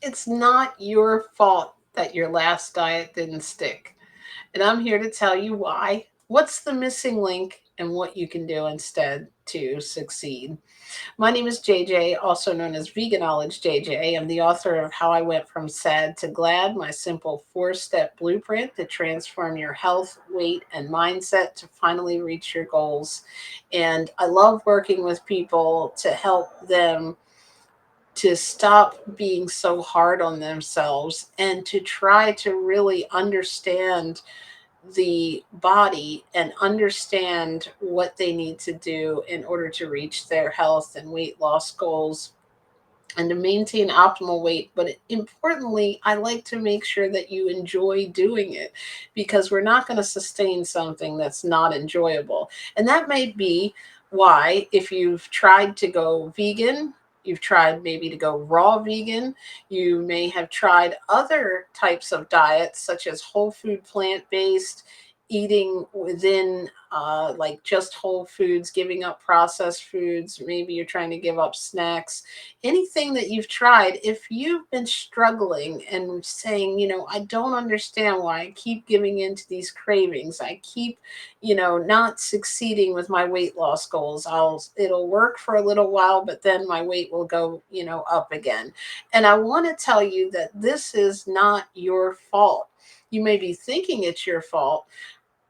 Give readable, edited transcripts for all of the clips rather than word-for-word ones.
It's not your fault that your last diet didn't stick. And I'm here to tell you why, what's the missing link, and what you can do instead to succeed. My name is JJ, also known as Veganowledge JJ. I'm the author of How I Went from Sad to Glad, my simple 4-step blueprint to transform your health, weight, and mindset to finally reach your goals. And I love working with people to help them to stop being so hard on themselves and to try to really understand the body and understand what they need to do in order to reach their health and weight loss goals and to maintain optimal weight. But importantly, I like to make sure that you enjoy doing it, because we're not going to sustain something that's not enjoyable. And that may be why, if you've tried to go vegan, you've tried maybe to go raw vegan, you may have tried other types of diets such as whole food plant based, eating within like just whole foods, giving up processed foods. Maybe you're trying to give up snacks. Anything that you've tried, if you've been struggling and saying, I don't understand why I keep giving into these cravings, I keep, not succeeding with my weight loss goals. It'll work for a little while, but then my weight will go, up again. And I want to tell you that this is not your fault. You may be thinking it's your fault,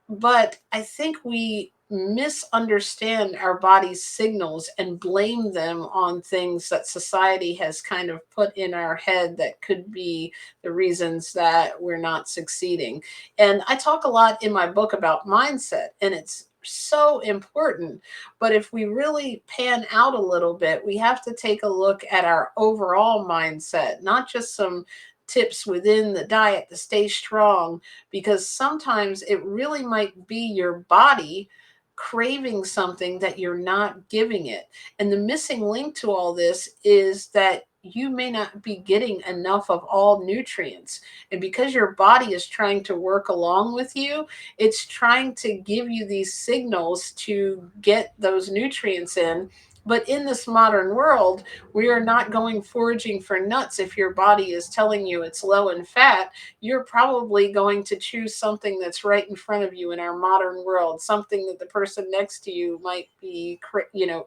but I think we misunderstand our body's signals and blame them on things that society has kind of put in our head that could be the reasons that we're not succeeding. And I talk a lot in my book about mindset, and it's so important. But if we really pan out a little bit, we have to take a look at our overall mindset, not just some tips within the diet to stay strong, because sometimes it really might be your body craving something that you're not giving it. And the missing link to all this is that you may not be getting enough of all nutrients. And because your body is trying to work along with you, it's trying to give you these signals to get those nutrients in. But in this modern world, we are not going foraging for nuts. If your body is telling you it's low in fat, you're probably going to choose something that's right in front of you in our modern world, something that the person next to you might be,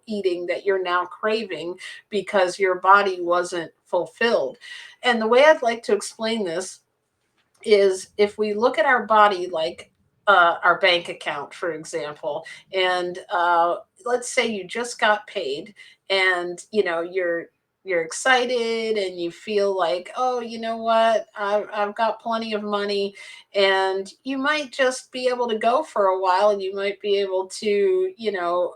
eating, that you're now craving because your body wasn't fulfilled. And the way I'd like to explain this is, if we look at our body like our bank account, for example, and let's say you just got paid, and you're excited and you feel like, oh, you know what, I've got plenty of money, and you might just be able to go for a while, and you might be able to,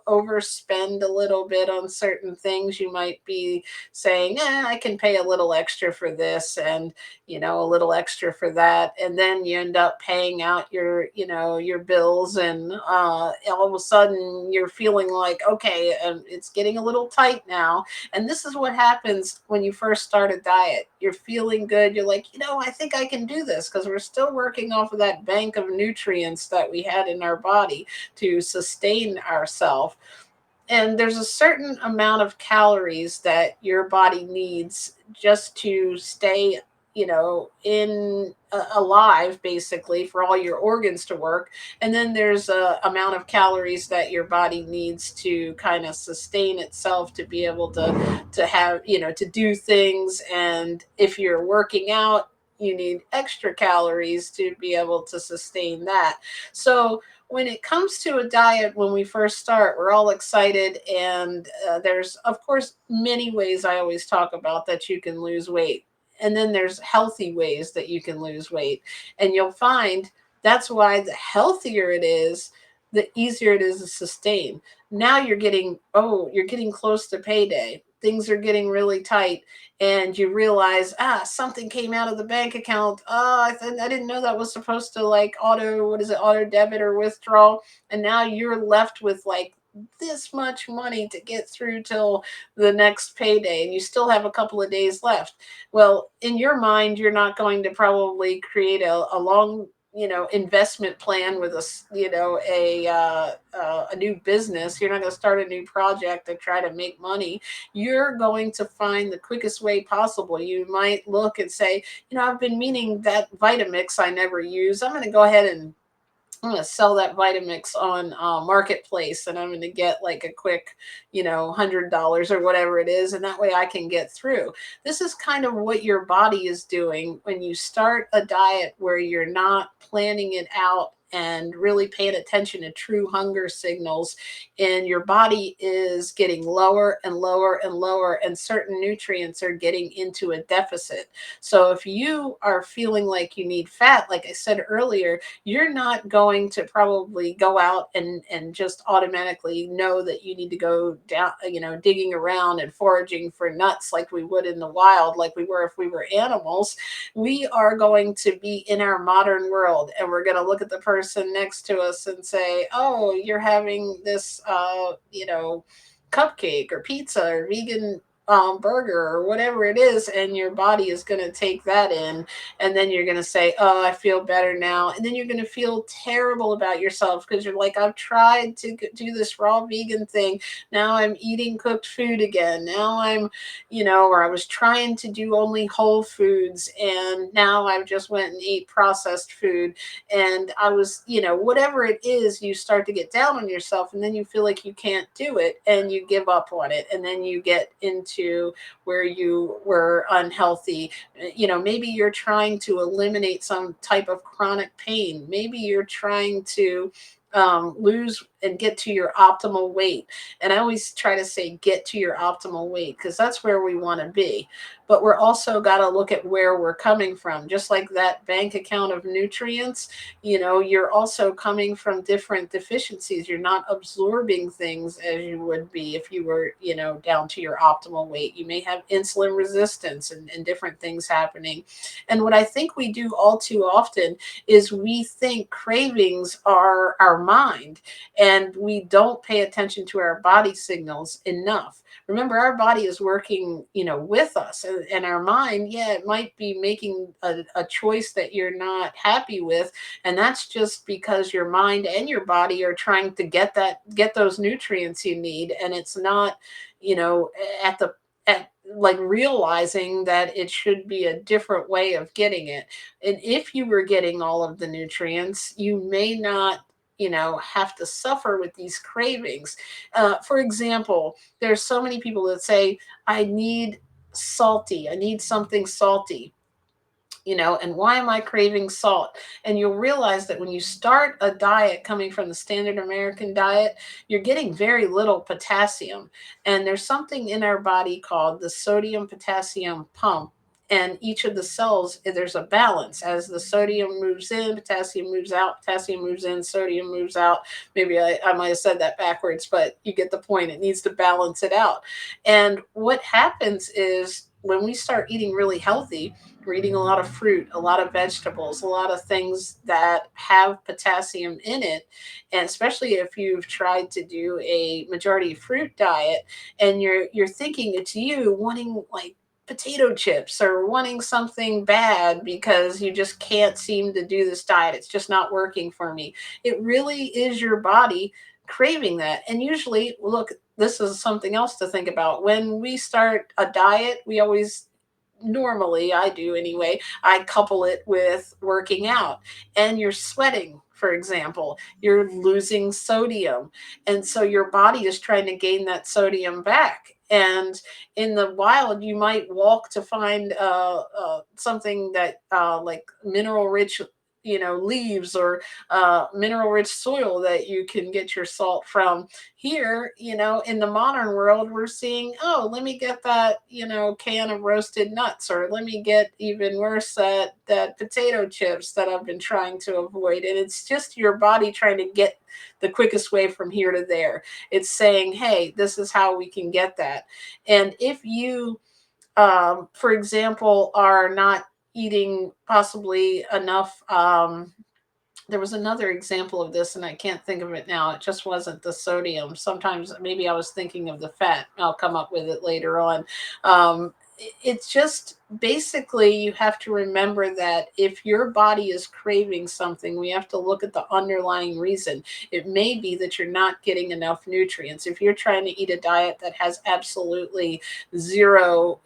overspend a little bit on certain things. You might be saying, I can pay a little extra for this, and a little extra for that, and then you end up paying out your bills, and all of a sudden you're feeling like, okay, it's getting a little tight now. And this is what happens when you first start a diet. You're feeling good, you're like, I think I can do this, because we're still working off of that bank of nutrients that we had in our body to sustain ourselves. And there's a certain amount of calories that your body needs just to stay, in alive, basically, for all your organs to work. And then there's a amount of calories that your body needs to kind of sustain itself, to be able to have, to do things. And if you're working out, you need extra calories to be able to sustain that. So when it comes to a diet, when we first start, we're all excited, and there's, of course, many ways I always talk about that you can lose weight. And then there's healthy ways that you can lose weight. And you'll find that's why the healthier it is, the easier it is to sustain. Now you're getting close to payday. Things are getting really tight, and you realize, something came out of the bank account. I didn't know that was supposed to, like, auto debit or withdrawal. And now you're left with like this much money to get through till the next payday, and you still have a couple of days left. Well, in your mind, you're not going to probably create a long investment plan with a new business. You're not going to start a new project to try to make money. You're going to find the quickest way possible. You might look and say, I've been meaning that Vitamix I never use. I'm going to go ahead and I'm going to sell that Vitamix on Marketplace, and I'm going to get like a quick, $100 or whatever it is. And that way I can get through. This is kind of what your body is doing when you start a diet where you're not planning it out and really paying attention to true hunger signals, and your body is getting lower and lower and lower, and certain nutrients are getting into a deficit. So if you are feeling like you need fat, like I said earlier, you're not going to probably go out and just automatically know that you need to go down, digging around and foraging for nuts like we would in the wild, like we were if we were animals. We are going to be in our modern world, and we're going to look at the person next to us and say, oh, you're having this cupcake or pizza or vegan burger or whatever it is, and your body is going to take that in, and then you're going to say, oh, I feel better now, and then you're going to feel terrible about yourself because you're like, I've tried to do this raw vegan thing, now I'm eating cooked food again, now I'm or I was trying to do only whole foods, and now I've just went and ate processed food, and I was whatever it is, you start to get down on yourself, and then you feel like you can't do it, and you give up on it, and then you get into where you were unhealthy. Maybe you're trying to eliminate some type of chronic pain. Maybe you're trying to lose and get to your optimal weight. And I always try to say, get to your optimal weight, because that's where we want to be. But we're also got to look at where we're coming from. Just like that bank account of nutrients, you're also coming from different deficiencies. You're not absorbing things as you would be if you were, down to your optimal weight. You may have insulin resistance and different things happening. And what I think we do all too often is we think cravings are our mind, and we don't pay attention to our body signals enough. Remember, our body is working, with us, and our mind, yeah, it might be making a choice that you're not happy with, and that's just because your mind and your body are trying to get those nutrients you need, and it's not, at the at like realizing that it should be a different way of getting it. And if you were getting all of the nutrients, you may not have to suffer with these cravings. For example, there's so many people that say, I need I need something salty, and why am I craving salt? And you'll realize that when you start a diet coming from the standard American diet, you're getting very little potassium. And there's something in our body called the sodium potassium pump. And each of the cells, there's a balance. As the sodium moves in, potassium moves out, potassium moves in, sodium moves out. Maybe I might have said that backwards, but you get the point. It needs to balance it out. And what happens is when we start eating really healthy, we're eating a lot of fruit, a lot of vegetables, a lot of things that have potassium in it. And especially if you've tried to do a majority fruit diet, and you're thinking it's you wanting like potato chips or wanting something bad because you just can't seem to do this diet. It's just not working for me. It really is your body craving that. And usually, look, this is something else to think about. When we start a diet, we always, normally I do anyway, I couple it with working out, and you're sweating, for example, you're losing sodium, and so your body is trying to gain that sodium back. And in the wild, you might walk to find something that like mineral rich leaves, or mineral rich soil that you can get your salt from. Here, in the modern world, we're seeing, oh, let me get that, can of roasted nuts, or let me get, even worse, that potato chips that I've been trying to avoid. And it's just your body trying to get the quickest way from here to there. It's saying, hey, this is how we can get that. And if you, for example, are not eating possibly enough, there was another example of this and I can't think of it now. It just wasn't the sodium. Sometimes maybe I was thinking of the fat. I'll come up with it later on. it's just basically you have to remember that if your body is craving something, we have to look at the underlying reason. It may be that you're not getting enough nutrients. If you're trying to eat a diet that has absolutely zero,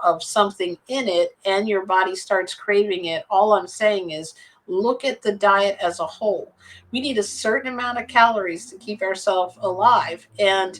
of something in it, and your body starts craving it, all I'm saying is look at the diet as a whole. We need a certain amount of calories to keep ourselves alive, and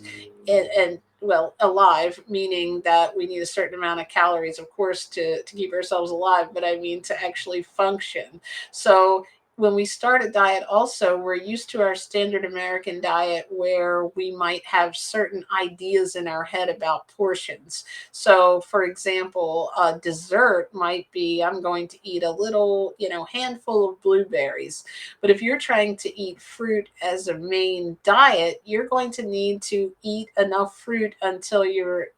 well, alive meaning that we need a certain amount of calories, of course, to keep ourselves alive, but I mean to actually function. So when we start a diet, also we're used to our standard American diet where we might have certain ideas in our head about portions. So for example, a dessert might be, I'm going to eat a little, handful of blueberries. But if you're trying to eat fruit as a main diet, you're going to need to eat enough fruit until you're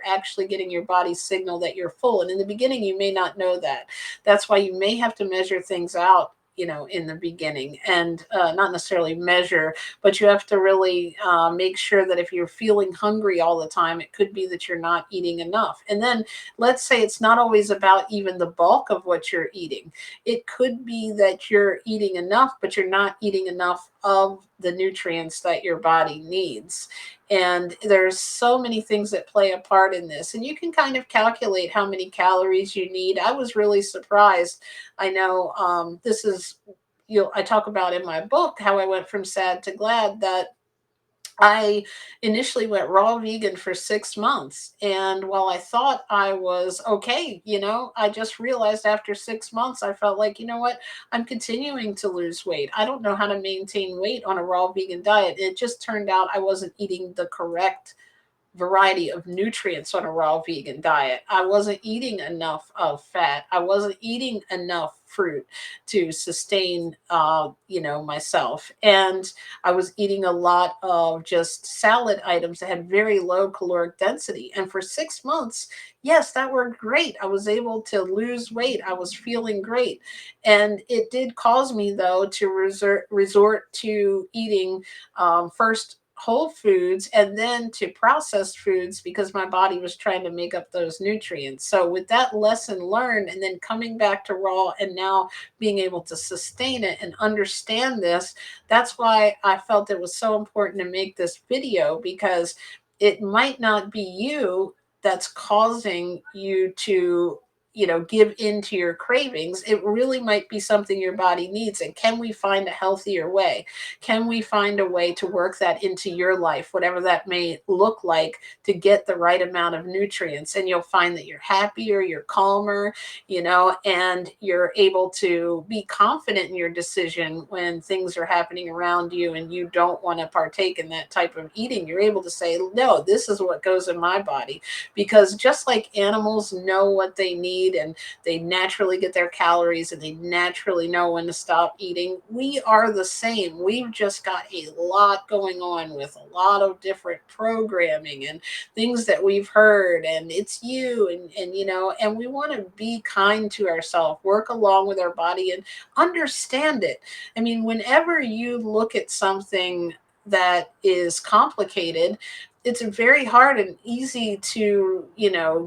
actually getting your body signal that you're full. And in the beginning, you may not know that. That's why you may have to measure things out, in the beginning, and not necessarily measure, but you have to really make sure that if you're feeling hungry all the time, it could be that you're not eating enough. And then let's say it's not always about even the bulk of what you're eating. It could be that you're eating enough, but you're not eating enough of the nutrients that your body needs. And there's so many things that play a part in this. And you can kind of calculate how many calories you need. I was really surprised. I know this is, I talk about in my book how I went from sad to glad, that I initially went raw vegan for 6 months. And while I thought I was okay, I just realized after 6 months, I felt like, you know what? I'm continuing to lose weight. I don't know how to maintain weight on a raw vegan diet. It just turned out I wasn't eating the correct variety of nutrients on a raw vegan diet. I wasn't eating enough of fat. I wasn't eating enough fruit to sustain, myself. And I was eating a lot of just salad items that had very low caloric density. And for 6 months, yes, that worked great. I was able to lose weight. I was feeling great. And it did cause me, though, to resort to eating first whole foods and then to processed foods because my body was trying to make up those nutrients. So with that lesson learned and then coming back to raw and now being able to sustain it and understand this, that's why I felt it was so important to make this video, because it might not be you that's causing you to give into your cravings. It really might be something your body needs. And can we find a healthier way? Can we find a way to work that into your life, whatever that may look like, to get the right amount of nutrients? And you'll find that you're happier, you're calmer, and you're able to be confident in your decision when things are happening around you and you don't want to partake in that type of eating. You're able to say, no, this is what goes in my body. Because just like animals know what they need and they naturally get their calories and they naturally know when to stop eating, we are the same. We've just got a lot going on with a lot of different programming and things that we've heard, and it's you, and we want to be kind to ourselves, work along with our body and understand it. I mean, whenever you look at something that is complicated, it's very hard and easy to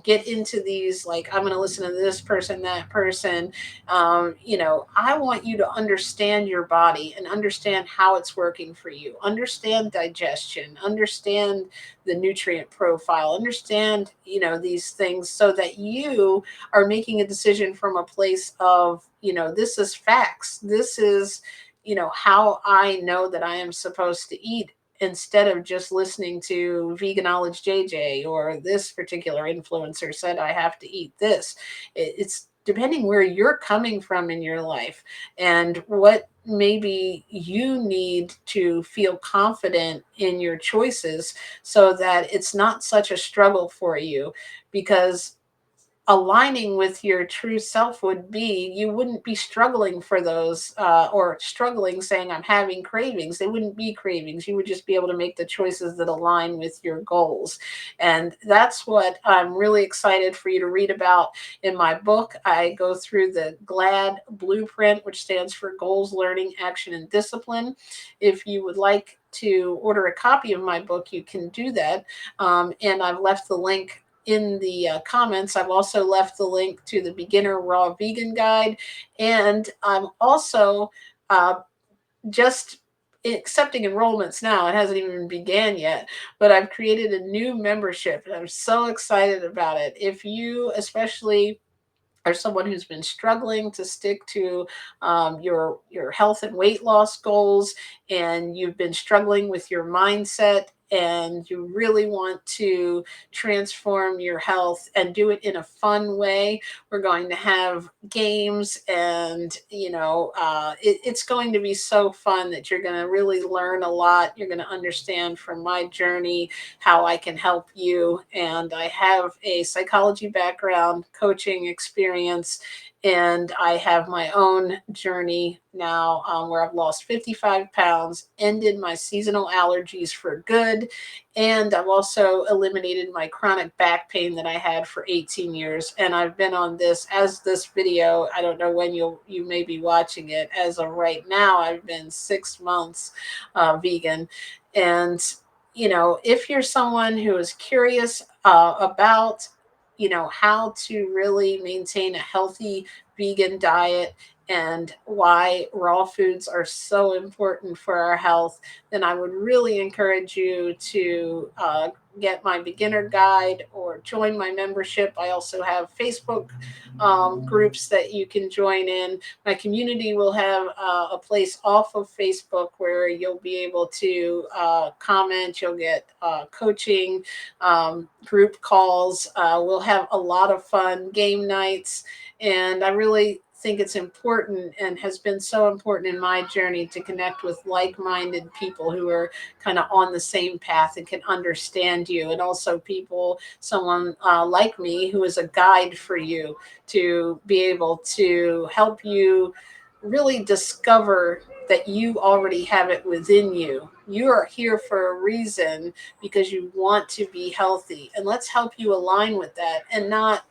get into these, like, I'm going to listen to this person, that person. I want you to understand your body and understand how it's working for you, understand digestion, understand the nutrient profile, understand these things, so that you are making a decision from a place of, this is facts, this is how I know that I am supposed to eat, instead of just listening to Veganowledge JJ or this particular influencer said I have to eat this. It's depending where you're coming from in your life and what maybe you need to feel confident in your choices, so that it's not such a struggle for you. Because aligning with your true self would be, you wouldn't be struggling for those, or struggling saying I'm having cravings. They wouldn't be cravings. You would just be able to make the choices that align with your goals. And that's what I'm really excited for you to read about in my book. I go through the GLAD blueprint, which stands for goals, learning, action, and discipline. If you would like to order a copy of my book, you can do that. And I've left the link in the comments, I've also left the link to the Beginner Raw Vegan Guide. And I'm also just accepting enrollments now. It hasn't even began yet, but I've created a new membership and I'm so excited about it. If you especially or someone who's been struggling to stick to your health and weight loss goals, and you've been struggling with your mindset, and you really want to transform your health and do it in a fun way, we're going to have games, and it's going to be so fun that you're going to really learn a lot. You're going to understand from my journey how I can help you. And I have a psychology background, coaching experience, and I have my own journey now where I've lost 55 pounds, ended my seasonal allergies for good, and I've also eliminated my chronic back pain that I had for 18 years. And I've been on this, as this video, I don't know when you may be watching it. As of right now, I've been 6 months vegan. And if you're someone who is curious about, how to really maintain a healthy vegan diet and why raw foods are so important for our health, then I would really encourage you to get my beginner guide or join my membership. I also have Facebook groups that you can join in. My community will have a place off of Facebook where you'll be able to comment. You'll get coaching, group calls. We'll have a lot of fun game nights. And I really think it's important and has been so important in my journey to connect with like-minded people who are kind of on the same path and can understand you, and also someone like me who is a guide for you to be able to help you really discover that you already have it within you. You are here for a reason, because you want to be healthy, and let's help you align with that and not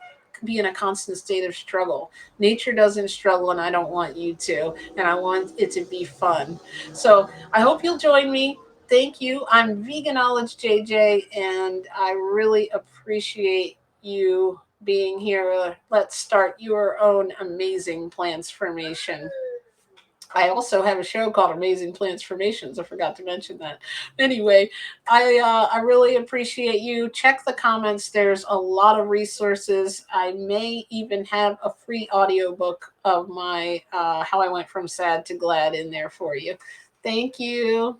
be in a constant state of struggle. Nature doesn't struggle, and I don't want you to, and I want it to be fun. So I hope you'll join me. Thank you. I'm Veganowledge JJ, and I really appreciate you being here. Let's start your own amazing transformation. I also have a show called Amazing Plantz4mationz. I forgot to mention that. Anyway, I really appreciate you. Check the comments. There's a lot of resources. I may even have a free audiobook of my How I Went from Sad to Glad in there for you. Thank you.